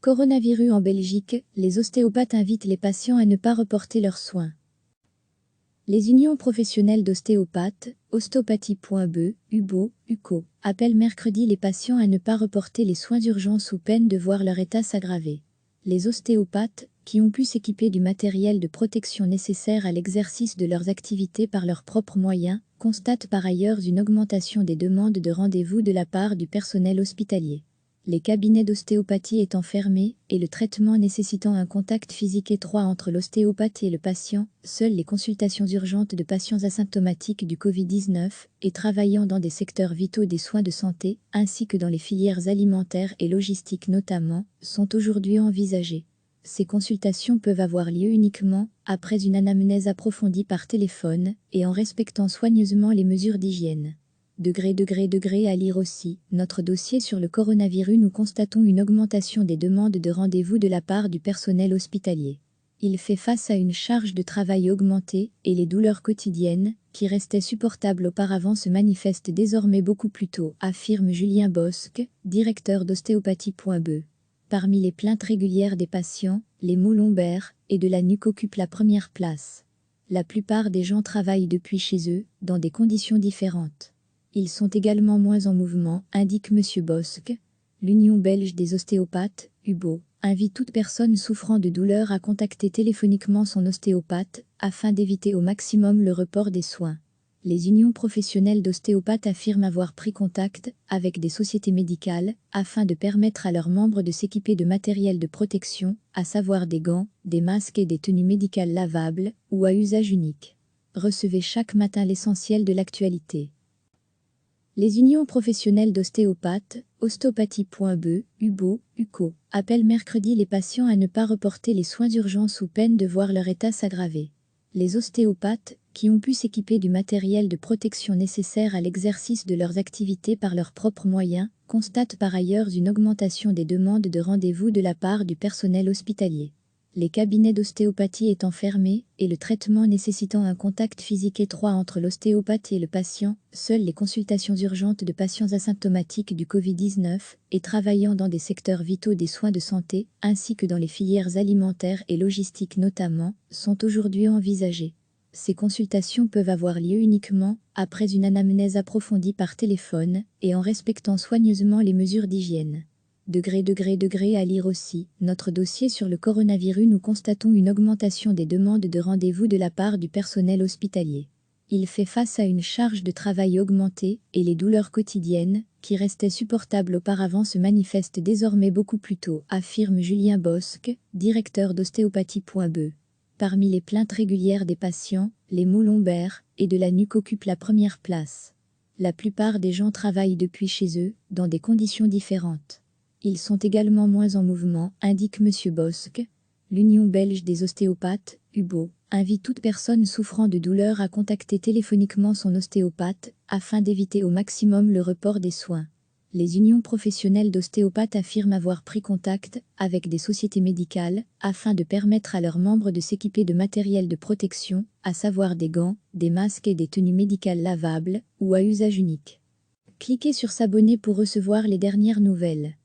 Coronavirus en Belgique, les ostéopathes invitent les patients à ne pas reporter leurs soins. Les unions professionnelles d'ostéopathes, ostéopathie.be, UBO, UCO, appellent mercredi les patients à ne pas reporter les soins d'urgence sous peine de voir leur état s'aggraver. Les ostéopathes, qui ont pu s'équiper du matériel de protection nécessaire à l'exercice de leurs activités par leurs propres moyens, constatent par ailleurs une augmentation des demandes de rendez-vous de la part du personnel hospitalier. Les cabinets d'ostéopathie étant fermés et le traitement nécessitant un contact physique étroit entre l'ostéopathe et le patient, seules les consultations urgentes de patients asymptomatiques du Covid-19 et travaillant dans des secteurs vitaux des soins de santé, ainsi que dans les filières alimentaires et logistiques notamment, sont aujourd'hui envisagées. Ces consultations peuvent avoir lieu uniquement après une anamnèse approfondie par téléphone et en respectant soigneusement les mesures d'hygiène. À lire aussi, notre dossier sur le coronavirus, nous constatons une augmentation des demandes de rendez-vous de la part du personnel hospitalier. Il fait face à une charge de travail augmentée et les douleurs quotidiennes, qui restaient supportables auparavant, se manifestent désormais beaucoup plus tôt, affirme Julien Bosque, directeur d'ostéopathie.be. Parmi les plaintes régulières des patients, les maux lombaires et de la nuque occupent la première place. La plupart des gens travaillent depuis chez eux, dans des conditions différentes. Ils sont également moins en mouvement, indique M. Bosque. L'Union belge des ostéopathes, UBO, invite toute personne souffrant de douleurs à contacter téléphoniquement son ostéopathe, afin d'éviter au maximum le report des soins. Les unions professionnelles d'ostéopathes affirment avoir pris contact avec des sociétés médicales, afin de permettre à leurs membres de s'équiper de matériel de protection, à savoir des gants, des masques et des tenues médicales lavables, ou à usage unique. Recevez chaque matin l'essentiel de l'actualité. Les unions professionnelles d'ostéopathes, ostéopathie.be, UBO, UCO, appellent mercredi les patients à ne pas reporter les soins d'urgence sous peine de voir leur état s'aggraver. Les ostéopathes, qui ont pu s'équiper du matériel de protection nécessaire à l'exercice de leurs activités par leurs propres moyens, constatent par ailleurs une augmentation des demandes de rendez-vous de la part du personnel hospitalier. Les cabinets d'ostéopathie étant fermés et le traitement nécessitant un contact physique étroit entre l'ostéopathe et le patient, seules les consultations urgentes de patients asymptomatiques du Covid-19 et travaillant dans des secteurs vitaux des soins de santé, ainsi que dans les filières alimentaires et logistiques notamment, sont aujourd'hui envisagées. Ces consultations peuvent avoir lieu uniquement après une anamnèse approfondie par téléphone et en respectant soigneusement les mesures d'hygiène. À lire aussi, notre dossier sur le coronavirus, nous constatons une augmentation des demandes de rendez-vous de la part du personnel hospitalier. Il fait face à une charge de travail augmentée et les douleurs quotidiennes, qui restaient supportables auparavant, se manifestent désormais beaucoup plus tôt, affirme Julien Bosque, directeur d'ostéopathie.be. Parmi les plaintes régulières des patients, les maux lombaires et de la nuque occupent la première place. La plupart des gens travaillent depuis chez eux, dans des conditions différentes. Ils sont également moins en mouvement, indique M. Bosque. L'Union belge des ostéopathes, UBO, invite toute personne souffrant de douleurs à contacter téléphoniquement son ostéopathe, afin d'éviter au maximum le report des soins. Les unions professionnelles d'ostéopathes affirment avoir pris contact avec des sociétés médicales, afin de permettre à leurs membres de s'équiper de matériel de protection, à savoir des gants, des masques et des tenues médicales lavables, ou à usage unique. Cliquez sur s'abonner pour recevoir les dernières nouvelles.